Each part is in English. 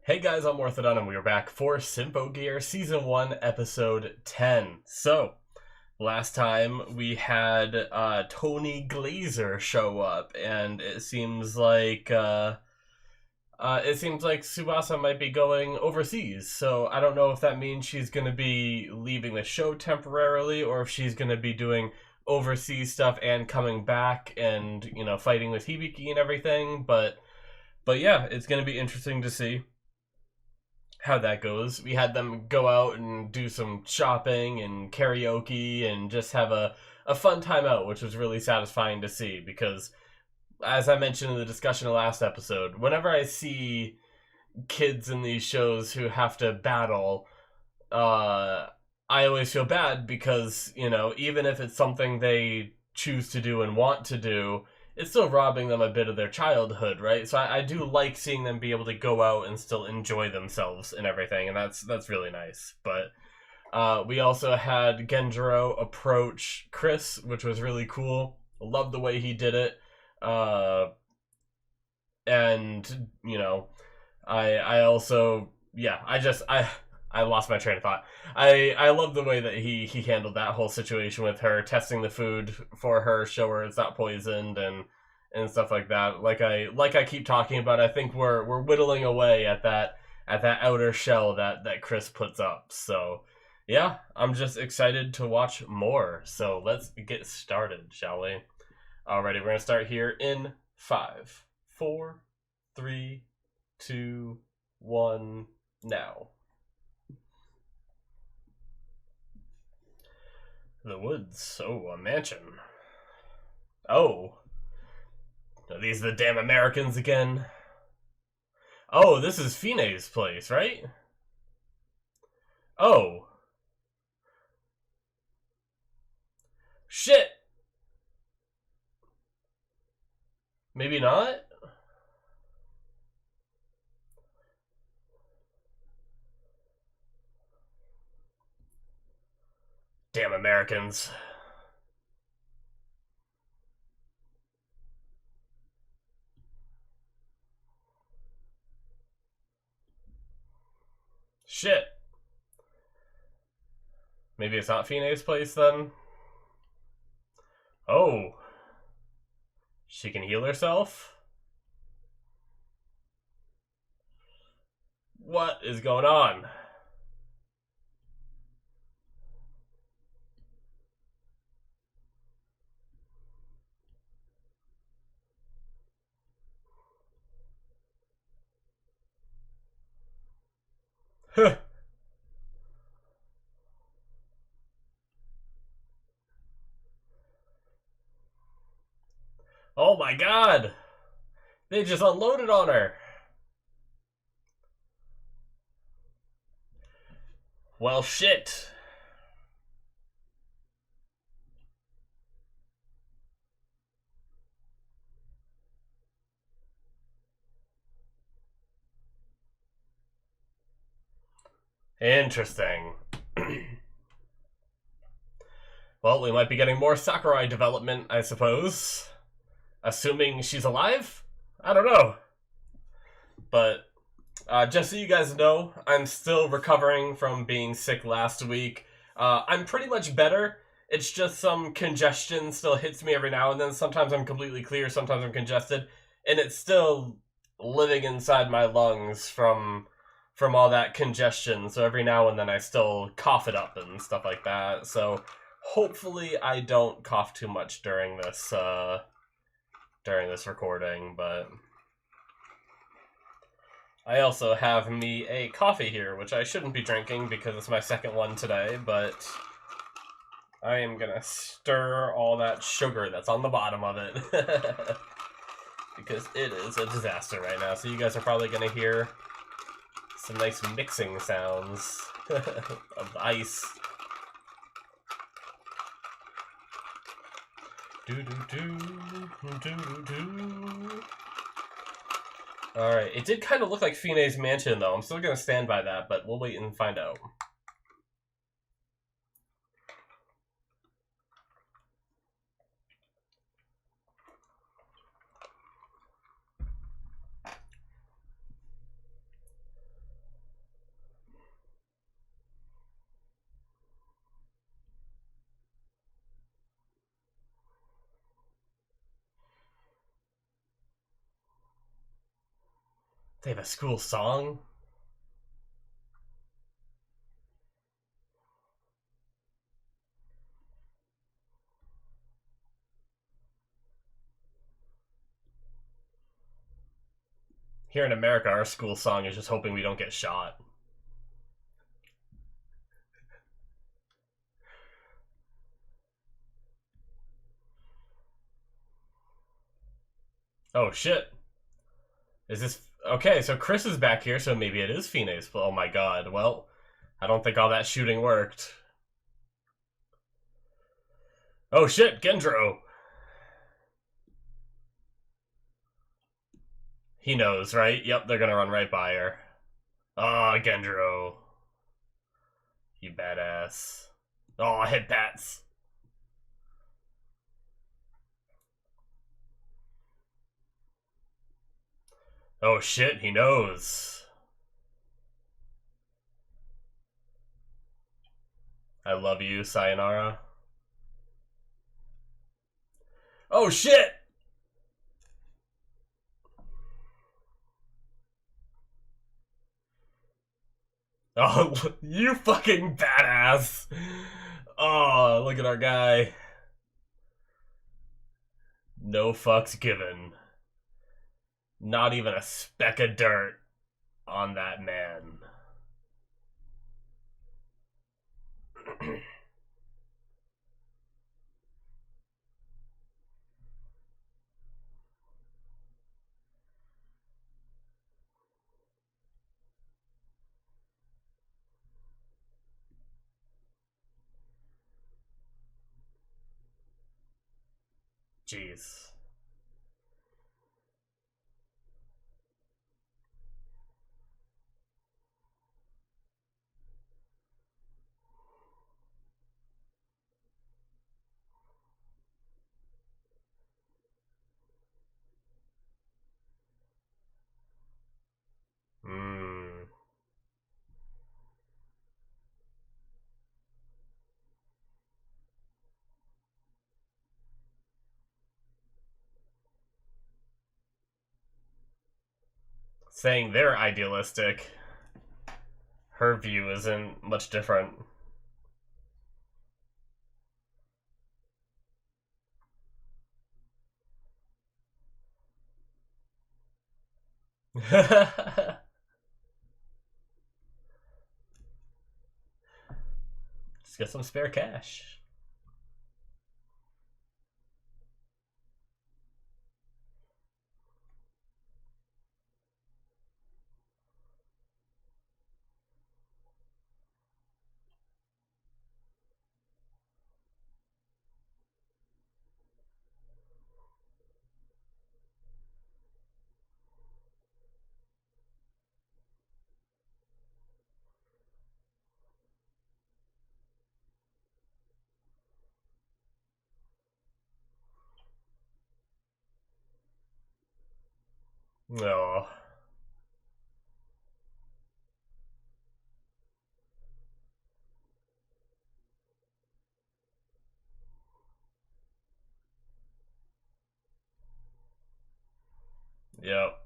Hey guys, I'm Morthadon and we are back for Symphogear Season 1, Episode 10. So, last time we had Tony Glazer show up, and it seems like Tsubasa might be going overseas. So I don't know if that means she's going to be leaving the show temporarily, or if she's going to be doing overseas stuff and coming back and, you know, fighting with Hibiki and everything. But yeah, it's going to be interesting to see how that goes. We had them go out and do some shopping and karaoke and just have a fun time out, which was really satisfying to see because, as I mentioned in the discussion of last episode, whenever I see kids in these shows who have to battle, I always feel bad because, you know, even if it's something they choose to do and want to do, it's still robbing them a bit of their childhood, right? So I do like seeing them be able to go out and still enjoy themselves and everything, and that's really nice. But we also had Genjuurou approach Chris, which was really cool. I love the way he did it. And, you know, I also, yeah, I lost my train of thought. I love the way that he handled that whole situation with her, testing the food for her, show her it's not poisoned and stuff like that. Like I keep talking about, I think we're whittling away at that outer shell that Chris puts up. So yeah, I'm just excited to watch more. So let's get started, shall we? Alrighty, we're gonna start here in 5, 4, 3, 2, 1, now. The woods. Oh, a mansion. Oh. Are these the damn Americans again? Oh, this is Fine's place, right? Oh. Shit! Maybe not? Damn Americans. Shit. Maybe it's not Fine's place then? Oh. She can heal herself? What is going on? Huh. Oh my god! They just unloaded on her! Well, shit. Interesting. Well, we might be getting more Sakurai development, I suppose. Assuming she's alive? I don't know. But just so you guys know, I'm still recovering from being sick last week. I'm pretty much better. It's just some congestion still hits me every now and then. Sometimes I'm completely clear, sometimes I'm congested. And it's still living inside my lungs from all that congestion. So every now and then I still cough it up and stuff like that. So hopefully I don't cough too much during this recording, but I also have me a coffee here, which I shouldn't be drinking because it's my second one today, but I am gonna stir all that sugar that's on the bottom of it because it is a disaster right now. So you guys are probably gonna hear some nice mixing sounds of the ice. Alright, it did kind of look like Fine's mansion, though. I'm still going to stand by that, but we'll wait and find out. They have a school song? Here in America, our school song is just hoping we don't get shot. Oh shit. Is this... Okay, so Chris is back here, so maybe it is Fine's. Oh my god, well, I don't think all that shooting worked. Oh shit, Genjuurou! He knows, right? Yep, they're gonna run right by her. Ah, oh, Genjuurou. You badass. Oh, hit pats. Oh shit, he knows. I love you, sayonara. Oh shit! Oh, you fucking badass! Oh, look at our guy. No fucks given. Not even a speck of dirt on that man. Jeez. Hmm. Saying they're idealistic. Her view isn't much different. Just get some spare cash. No. Yep.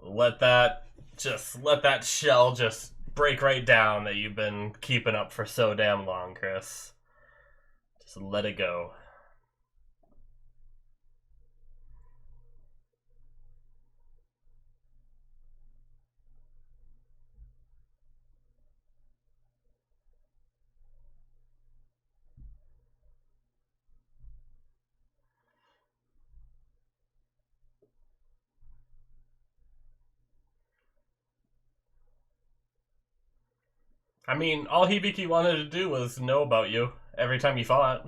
Let that shell just break right down that you've been keeping up for so damn long, Chris. Just let it go. I mean, all Hibiki wanted to do was know about you every time you fought.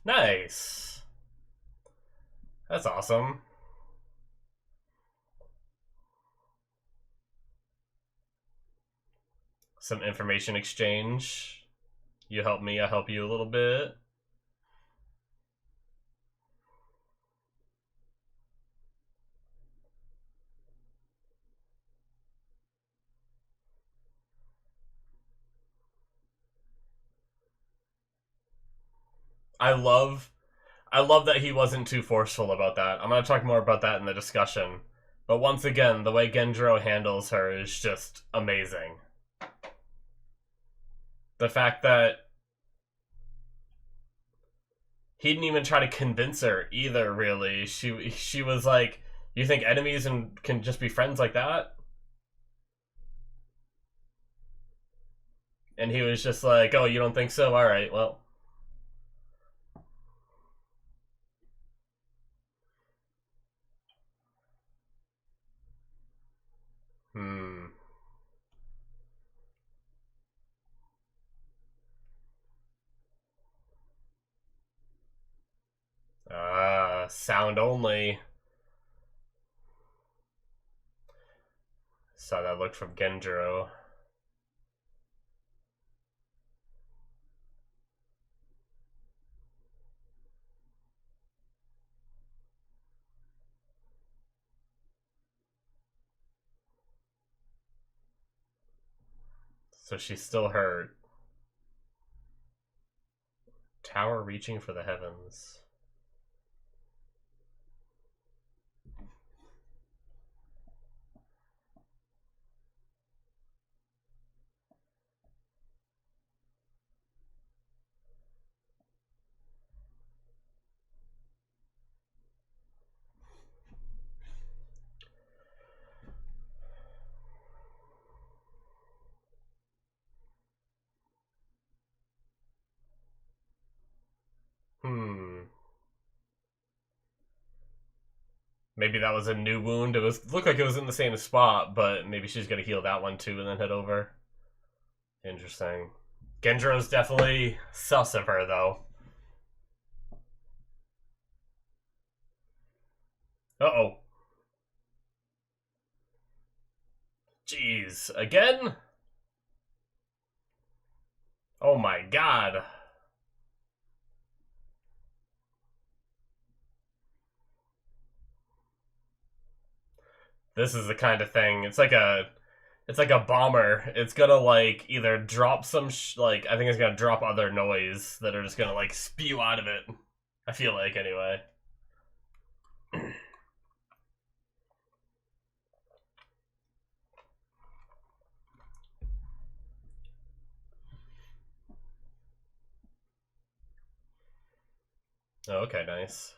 Nice. That's awesome. Some information exchange. You help me, I help you a little bit. I love that he wasn't too forceful about that. I'm gonna talk more about that in the discussion. But once again, the way Genjuurou handles her is just amazing. The fact that he didn't even try to convince her either, really. She was like, you think enemies can just be friends like that? And he was just like, oh, you don't think so? Alright, well. Hmm. Sound only. Saw that look from Genjuurou. So she's still hurt. Tower reaching for the heavens. Hmm. Maybe that was a new wound. Looked like it was in the same spot, but maybe she's gonna heal that one too and then head over. Interesting. Genjurou's definitely sus of her, though. Uh-oh. Jeez. Again? Oh my god. This is the kind of thing. It's like a bomber. It's gonna like either drop some like I think it's gonna drop other noise that are just gonna like spew out of it. I feel like anyway. Oh, okay, nice.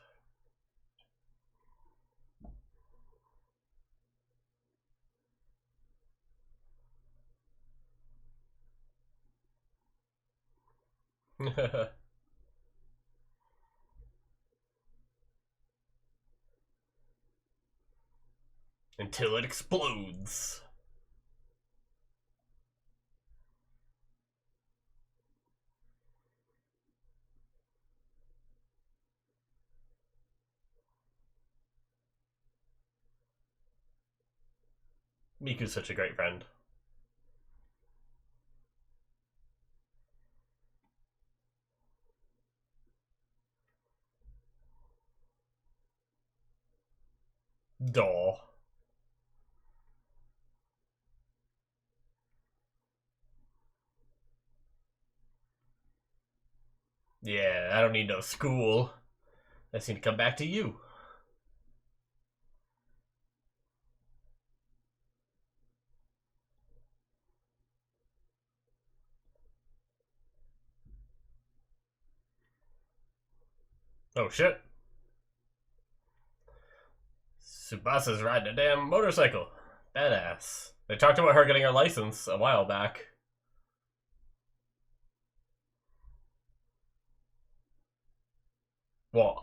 Until it explodes. Miku's such a great friend. Doll. Yeah, I don't need no school. I just need to come back to you. Oh shit. Tsubasa's riding a damn motorcycle. Badass. They talked about her getting her license a while back. Well,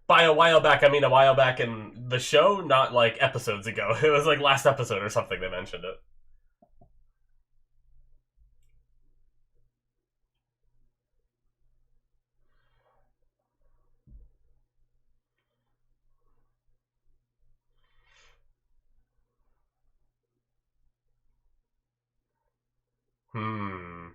by a while back, I mean a while back in the show, not like episodes ago. It was like last episode or something they mentioned it. Hmm.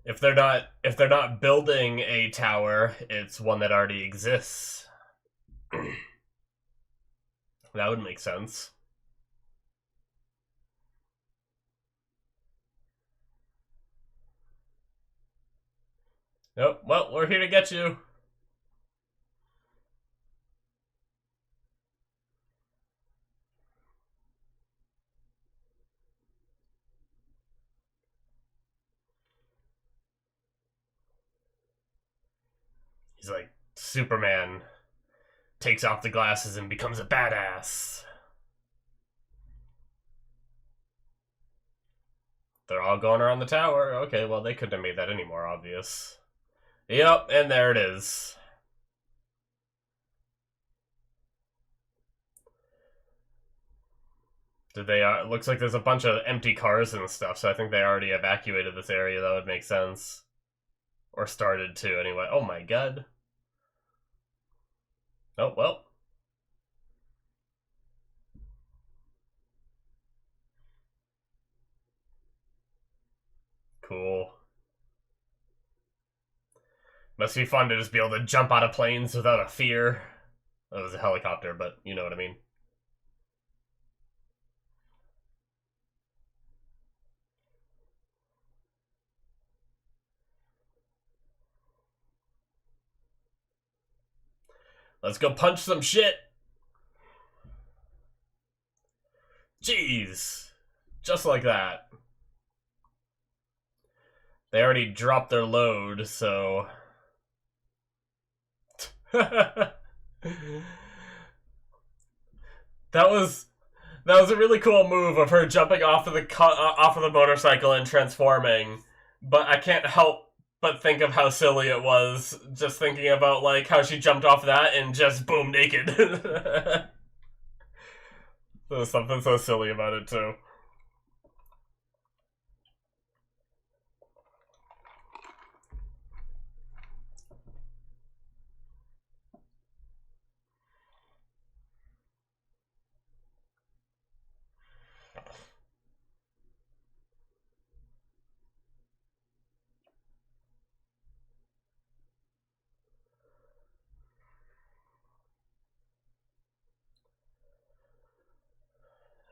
If they're not building a tower, it's one that already exists. That would make sense. Nope. Well, we're here to get you. He's like, Superman takes off the glasses and becomes a badass. They're all going around the tower. Okay, well, they couldn't have made that any more obvious. Yep, and there it is. Did they, looks like there's a bunch of empty cars and stuff, so I think they already evacuated this area. That would make sense. Or started to, anyway. Oh my god. Oh, well. Cool. Must be fun to just be able to jump out of planes without a fear. That was a helicopter, but you know what I mean. Let's go punch some shit! Jeez! Just like that. They already dropped their load, so... that was a really cool move of her jumping off of the motorcycle and transforming, but I can't help but think of how silly it was, just thinking about like how she jumped off that and just boom, naked. There's something so silly about it too.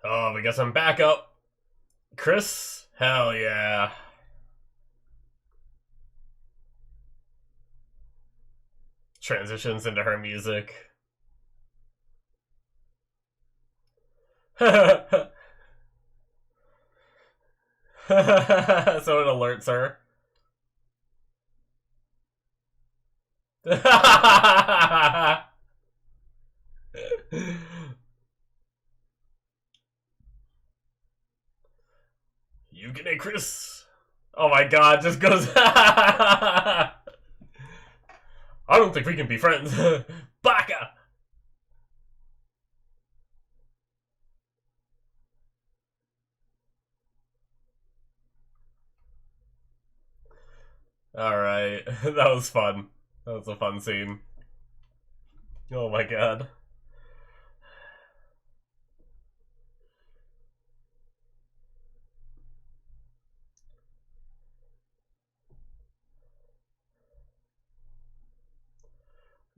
Oh, we got some backup. Chris? Hell yeah. Transitions into her music. So it alerts her. You get it, Chris. Oh my god, just goes. I don't think we can be friends. Baka! Alright, that was fun. That was a fun scene. Oh my god.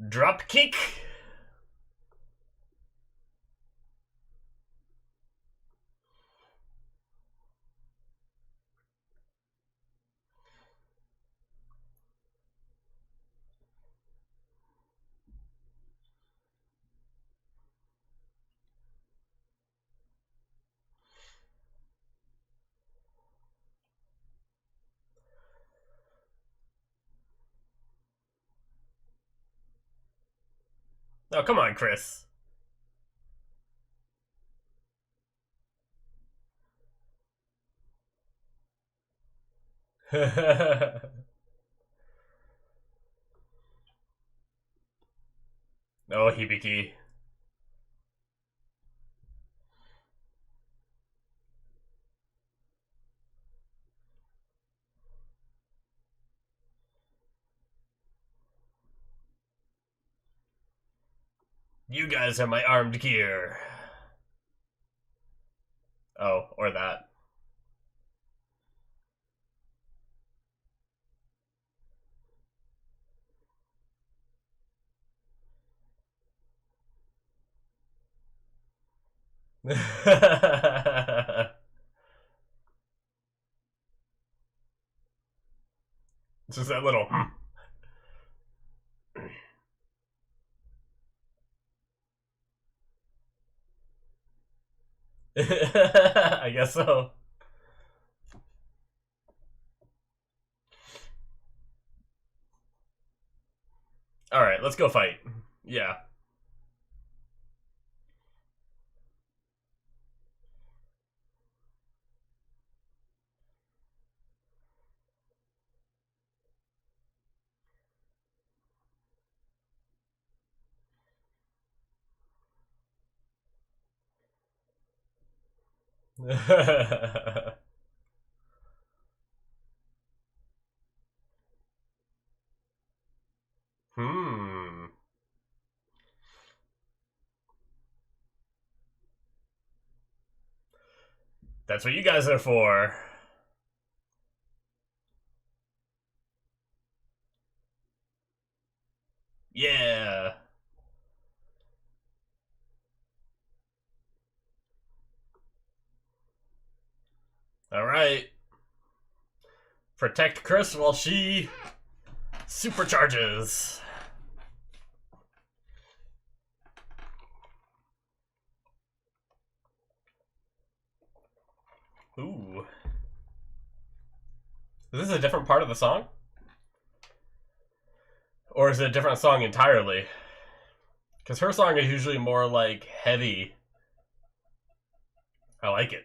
Drop kick! Oh, come on, Chris. Oh, Hibiki. You guys are my armed gear. Oh, or that. Just that little. I guess so. Alright, let's go fight. Yeah. Hmm. That's what you guys are for. Yeah. Alright. Protect Chris while she supercharges. Ooh. Is this a different part of the song? Or is it a different song entirely? Because her song is usually more like heavy. I like it.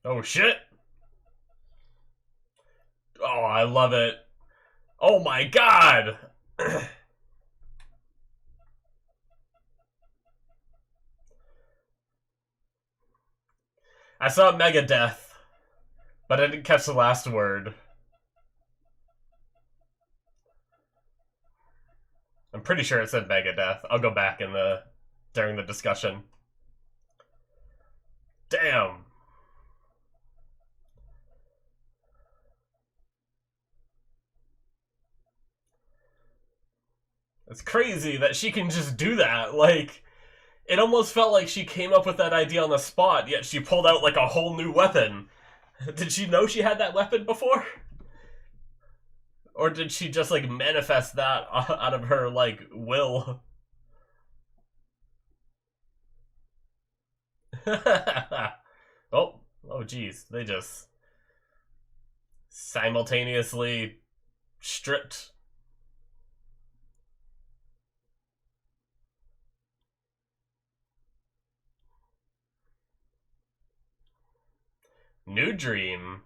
Oh shit! Oh, I love it. Oh my god! I saw Megadeth, but I didn't catch the last word. I'm pretty sure it said Megadeth. I'll go back during the discussion. Damn. It's crazy that she can just do that. Like, it almost felt like she came up with that idea on the spot, yet she pulled out like a whole new weapon. Did she know she had that weapon before? Or did she just like manifest that out of her like will? Oh geez, they just simultaneously stripped. New dream.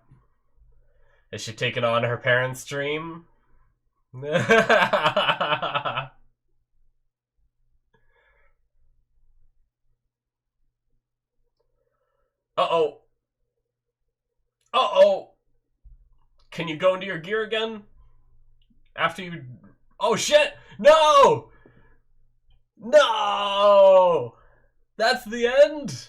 Is she taking on her parents' dream? Uh-oh. Uh-oh. Can you go into your gear again? After you... Oh, shit! No! No! That's the end?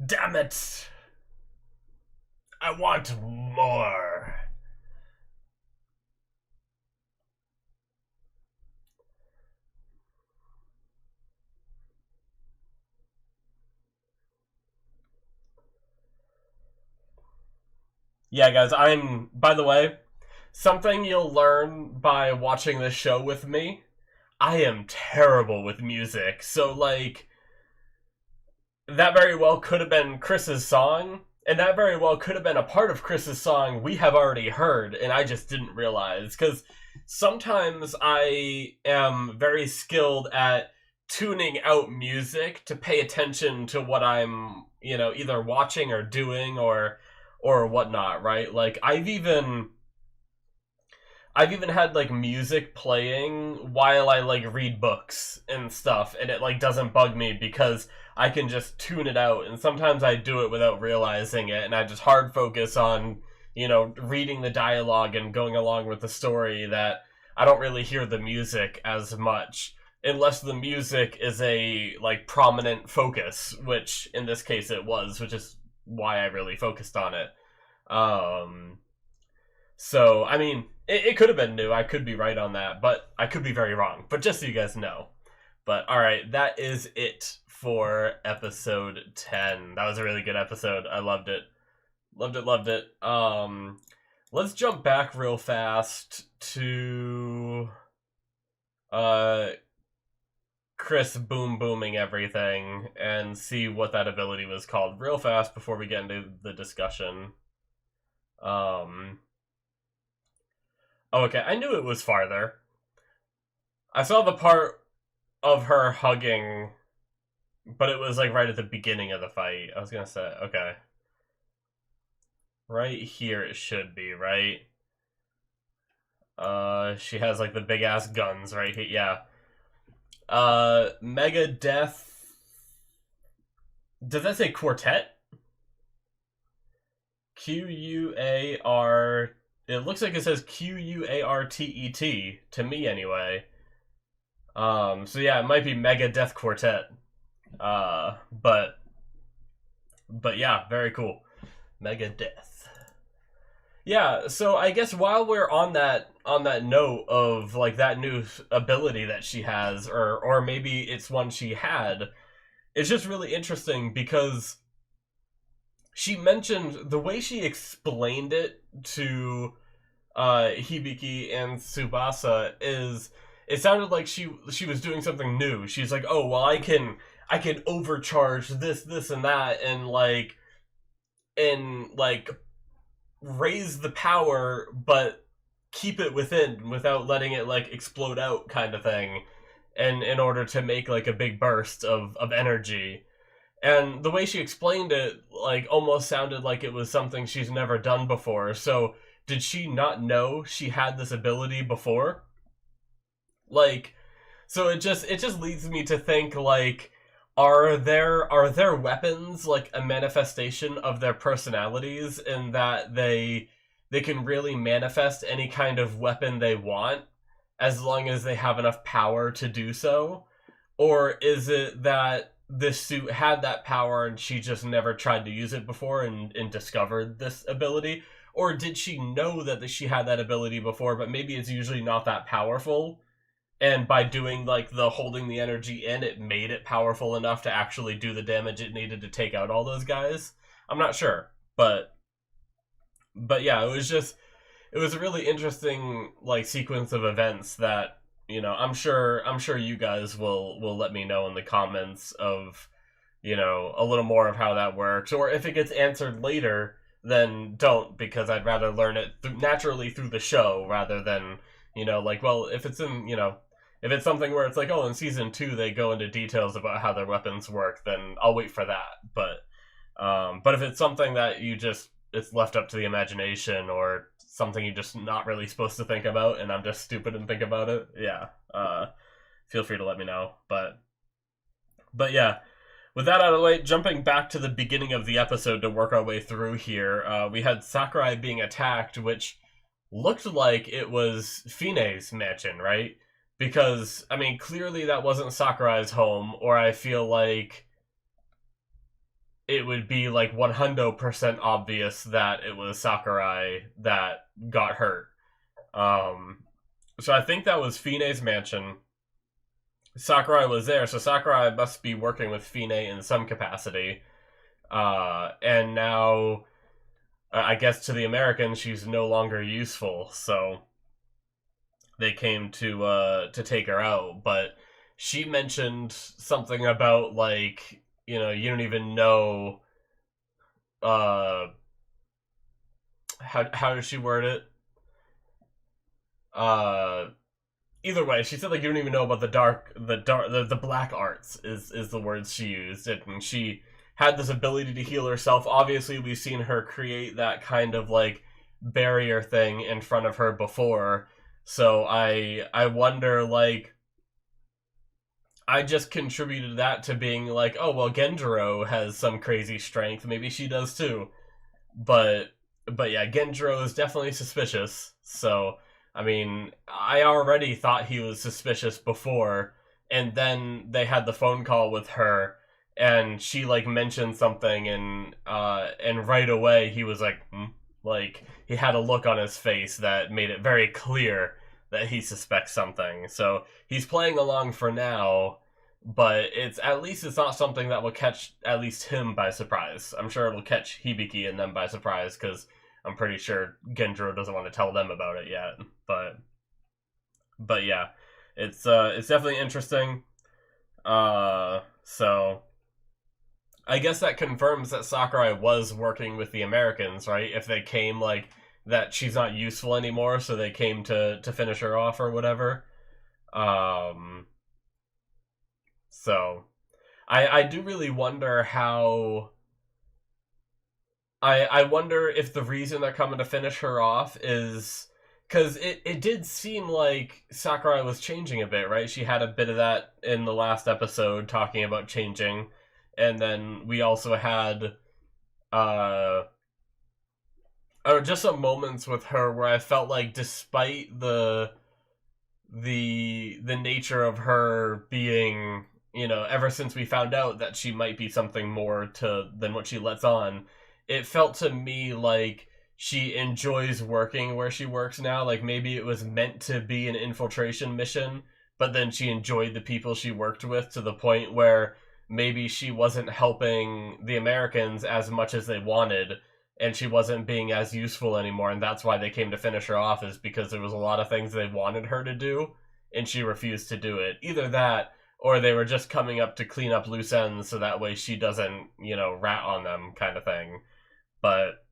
Damn it! I want more. Yeah, guys, by the way, something you'll learn by watching this show with me, I am terrible with music. So, like, that very well could have been Chris's song, and that very well could have been a part of Chris's song we have already heard, and I just didn't realize. Because sometimes I am very skilled at tuning out music to pay attention to what I'm, either watching or doing or whatnot, right? Like I've even had like music playing while I like read books and stuff, and it like doesn't bug me because I can just tune it out. And sometimes I do it without realizing it, and I just hard focus on, reading the dialogue and going along with the story, that I don't really hear the music as much unless the music is a like prominent focus, which in this case it was, which is why I really focused on it. So, I mean, it could have been new. I could be right on that, but I could be very wrong. But just so you guys know. But, alright, that is it for episode 10. That was a really good episode. I loved it. Loved it, loved it. Let's jump back real fast to Chris booming everything and see what that ability was called real fast before we get into the discussion. Oh, okay, I knew it was farther. I saw the part of her hugging, but it was like right at the beginning of the fight. I was gonna say, okay. Right here it should be, right? She has like the big ass guns right here, yeah. Mega Death. Does that say quartet? Quar. It looks like it says Quartet to me anyway. So yeah, it might be Mega Death Quartet. But yeah, very cool. Mega Death. Yeah, so I guess while we're on that note of like that new ability that she has, or maybe it's one she had, it's just really interesting because she mentioned the way she explained it to Hibiki and Tsubasa is it sounded like she was doing something new. She's like, oh well, I can overcharge this and that and like raise the power but keep it within without letting it like explode out kind of thing, and in order to make like a big burst of energy. And the way she explained it like almost sounded like it was something she's never done before. So did she not know she had this ability before? Like, so it just leads me to think like, are their weapons like a manifestation of their personalities in that they can really manifest any kind of weapon they want as long as they have enough power to do so? Or is it that this suit had that power and she just never tried to use it before and discovered this ability? Or did she know that she had that ability before, but maybe it's usually not that powerful? And by doing like the holding the energy in, it made it powerful enough to actually do the damage it needed to take out all those guys. I'm not sure, but yeah, it was a really interesting like sequence of events that, you know, I'm sure you guys will let me know in the comments of, you know, a little more of how that works, or if it gets answered later, then don't, because I'd rather learn it naturally through the show rather than, you know, like, well, if it's in, you know, if it's something where it's like, oh, in season 2 they go into details about how their weapons work, then I'll wait for that. But if it's something that it's left up to the imagination, or something you're just not really supposed to think about, and I'm just stupid and think about it, yeah, feel free to let me know. But yeah, with that out of the way, jumping back to the beginning of the episode to work our way through here, we had Sakurai being attacked, which looked like it was Fine's mansion, right? Because, I mean, clearly that wasn't Sakurai's home, or I feel like it would be like 100% obvious that it was Sakurai that got hurt. So I think that was Fine's mansion. Sakurai was there, so Sakurai must be working with Fine in some capacity. And now, I guess to the Americans, she's no longer useful, so they came to take her out. But she mentioned something about like, you know, you don't even know how does she word it? Either way, she said like you don't even know about the black arts is the words she used. And she had this ability to heal herself. Obviously, we've seen her create that kind of like barrier thing in front of her before. So I wonder, like, I just contributed that to being like, oh, well, Genjuurou has some crazy strength. Maybe she does too. But yeah, Genjuurou is definitely suspicious. So, I mean, I already thought he was suspicious before. And then they had the phone call with her, and she, like, mentioned something, and right away he was like, hmm? Like, he had a look on his face that made it very clear that he suspects something. So he's playing along for now, but at least it's not something that will catch at least him by surprise. I'm sure it'll catch Hibiki and them by surprise, because I'm pretty sure Genjuurou doesn't want to tell them about it yet. But yeah, it's definitely interesting. So I guess that confirms that Sakurai was working with the Americans, right? If they came, like, that she's not useful anymore, so they came to finish her off or whatever. So I do really wonder how. I wonder if the reason they're coming to finish her off is because it did seem like Sakurai was changing a bit, right? She had a bit of that in the last episode, talking about changing, and then we also had just some moments with her where I felt like, despite the nature of her being, ever since we found out that she might be something more than what she lets on, it felt to me like she enjoys working where she works now. Like, maybe it was meant to be an infiltration mission, but then she enjoyed the people she worked with to the point where maybe she wasn't helping the Americans as much as they wanted, and she wasn't being as useful anymore, and that's why they came to finish her off, is because there was a lot of things they wanted her to do, and she refused to do it. Either that, or they were just coming up to clean up loose ends so that way she doesn't, rat on them, kind of thing. But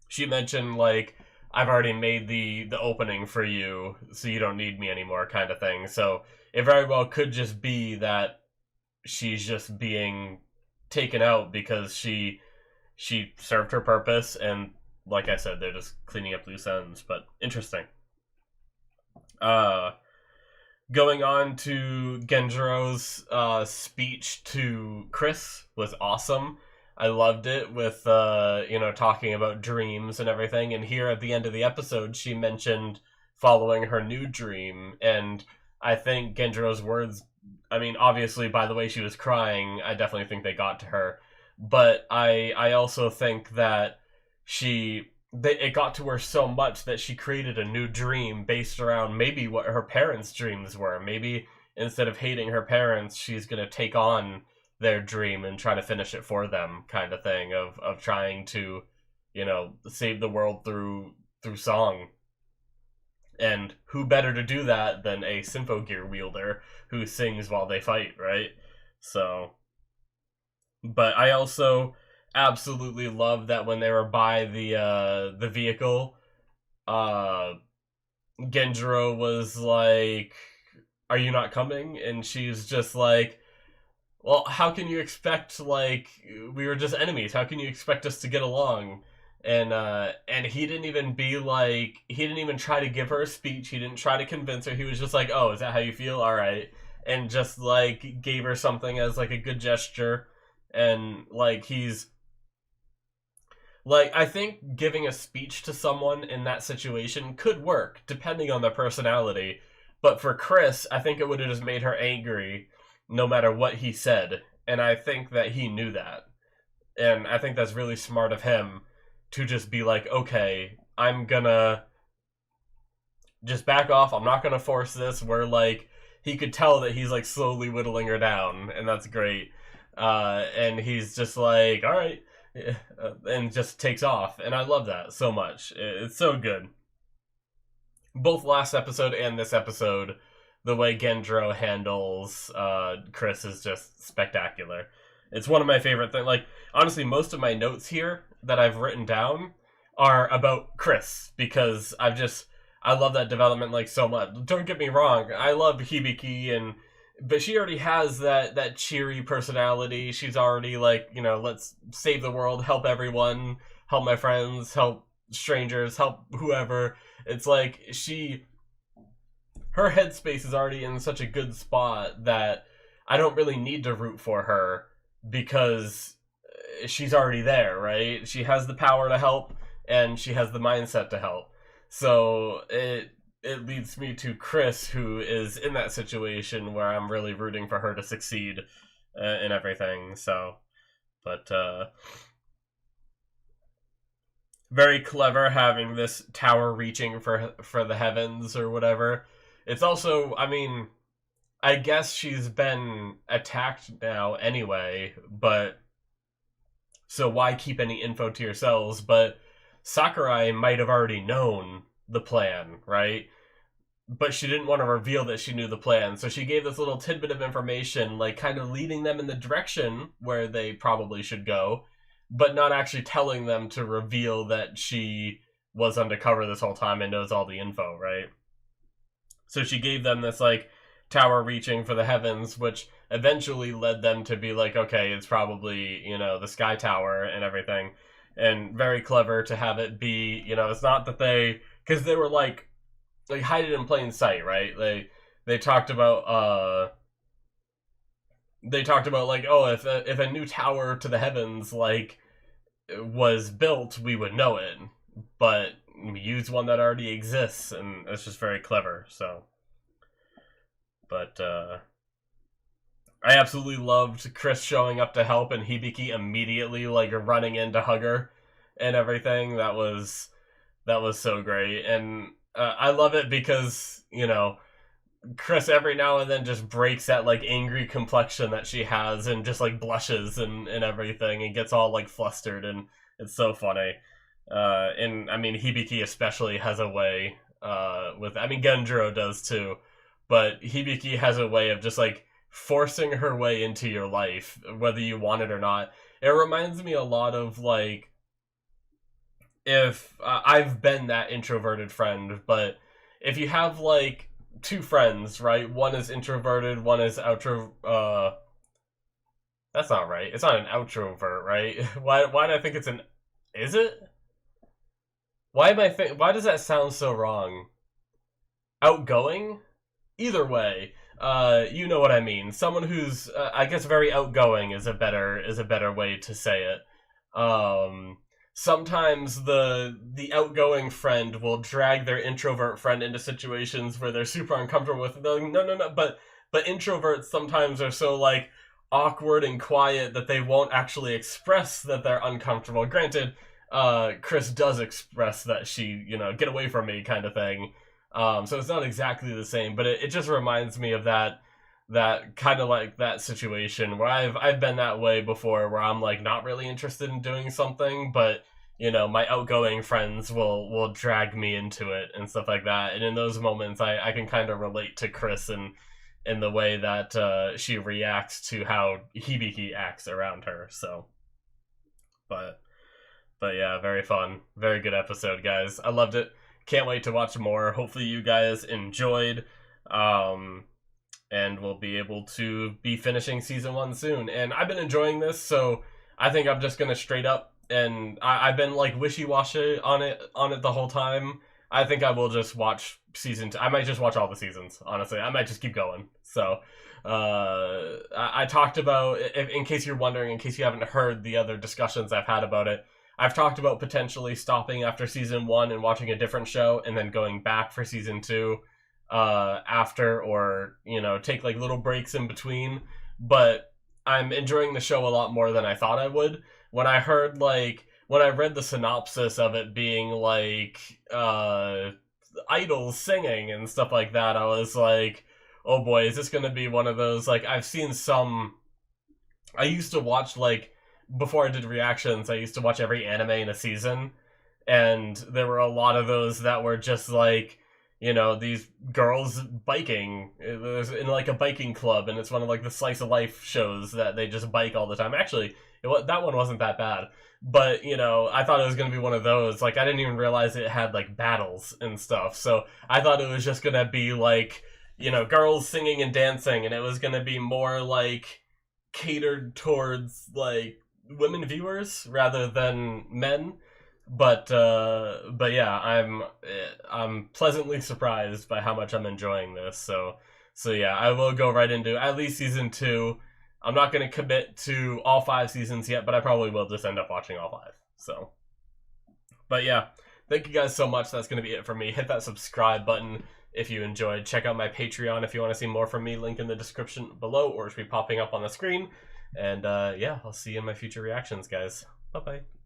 she mentioned, like, I've already made the opening for you, so you don't need me anymore, kind of thing. So it very well could just be that she's just being taken out because she served her purpose, and like I said, they're just cleaning up loose ends. But interesting. Going on to Genjurou's speech to Chris was awesome. I loved it, with talking about dreams and everything. And here at the end of the episode, she mentioned following her new dream, and I think Genjurou's words, I mean, obviously by the way she was crying, I definitely think they got to her. But I also think that it got to her so much that she created a new dream based around maybe what her parents' dreams were. Maybe instead of hating her parents, she's going to take on their dream and try to finish it for them, kind of thing, of trying to, save the world through song. And who better to do that than a Symphogear wielder who sings while they fight, right? So, but I also absolutely love that when they were by the vehicle, Genjuurou was like, "Are you not coming?" And she's just like, "Well, how can you expect, like, we were just enemies? How can you expect us to get along?" And he didn't even he didn't even try to give her a speech. He didn't try to convince her. He was just like, "Oh, is that how you feel? All right." And just, like, gave her something as, like, a good gesture. And, like, I think giving a speech to someone in that situation could work, depending on their personality. But for Chris, I think it would have just made her angry no matter what he said. And I think that he knew that. And I think that's really smart of him to just be like, okay, I'm gonna just back off. I'm not gonna force this. Where, like, he could tell that he's, like, slowly whittling her down, and that's great. And he's just like, all right, and just takes off. And I love that so much. It's so good. Both last episode and this episode, the way Genjuurou handles Chris is just spectacular. It's one of my favorite things. Like, honestly, most of my notes here that I've written down are about Chris, because I love that development, like, so much. Don't get me wrong, I love Hibiki, but she already has that cheery personality. She's already like, let's save the world, help everyone, help my friends, help strangers, help whoever. It's like her headspace is already in such a good spot that I don't really need to root for her, because she's already there, right? She has the power to help, and she has the mindset to help. So it leads me to Chris, who is in that situation where I'm really rooting for her to succeed in everything. So, but very clever having this tower reaching for the heavens or whatever. It's also, I mean, I guess she's been attacked now anyway, but so why keep any info to yourselves? But Sakurai might have already known the plan, right? But she didn't want to reveal that she knew the plan, so she gave this little tidbit of information, like kind of leading them in the direction where they probably should go, but not actually telling them to reveal that she was undercover this whole time and knows all the info, right? So she gave them this, like, tower reaching for the heavens, which eventually led them to be like, okay, it's probably, you know, the Sky Tower and everything. And very clever to have it be, you know, it's not that because they were like hide it in plain sight, right? They talked about like, oh, if a new tower to the heavens like was built, we would know it, but we use one that already exists, and it's just very clever. So, but I absolutely loved Chris showing up to help and Hibiki immediately like running in to hug her and everything. That was so great, and I love it because, you know, Chris every now and then just breaks that like angry complexion that she has and just like blushes and everything and gets all like flustered, and it's so funny. And I mean, Hibiki especially has a way with, I mean, Genjuurou does too, but Hibiki has a way of just like forcing her way into your life, whether you want it or not. It reminds me a lot of like, if I've been that introverted friend, but if you have like two friends, right? One is introverted, one is outro. That's not right. It's not an outrovert, right? Why do I think it's an? Is it? Why does that sound so wrong? Outgoing? Either way, you know what I mean. Someone who's, I guess, very outgoing is a better way to say it. Sometimes the outgoing friend will drag their introvert friend into situations where they're super uncomfortable with it. They're like, no, but introverts sometimes are so like awkward and quiet that they won't actually express that they're uncomfortable. Granted, Chris does express that she, you know, get away from me kind of thing. So it's not exactly the same, but it just reminds me of that kind of like that situation where I've been that way before, where I'm like not really interested in doing something, but you know, my outgoing friends will drag me into it and stuff like that. And in those moments, I can kind of relate to Chris and in the way that she reacts to how Hibiki acts around her. So, but yeah, very fun, very good episode, guys. I loved it. Can't wait to watch more. Hopefully you guys enjoyed. And we'll be able to be finishing season 1 soon. And I've been enjoying this, so I think I'm just gonna straight up, and I've been like wishy-washy on it the whole time. I think I will just watch season 2. I might just watch all the seasons, honestly. I might just keep going. So I talked about, in case you're wondering, in case you haven't heard the other discussions I've had about it, I've talked about potentially stopping after season 1 and watching a different show and then going back for season 2 after, or, you know, take like little breaks in between. But I'm enjoying the show a lot more than I thought I would. When I read the synopsis of it being like idols singing and stuff like that, I was like, oh boy, is this gonna be one of those, like, I've seen some, I used to watch, like, before I did reactions, I used to watch every anime in a season, and there were a lot of those that were just like, you know, these girls biking. It was in like a biking club, and it's one of like the slice of life shows that they just bike all the time. Actually, that one wasn't that bad, but you know, I thought it was gonna be one of those. Like, I didn't even realize it had like battles and stuff. So I thought it was just gonna be like, you know, girls singing and dancing, and it was gonna be more like catered towards like women viewers rather than men. But yeah, I'm pleasantly surprised by how much I'm enjoying this. So yeah, I will go right into at least season 2. I'm not going to commit to all 5 seasons yet, but I probably will just end up watching all 5. So, but yeah, thank you guys so much. That's going to be it for me. Hit that subscribe button if you enjoyed. Check out my Patreon if you want to see more from me. Link in the description below, or it should be popping up on the screen. And yeah, I'll see you in my future reactions, guys. Bye-bye.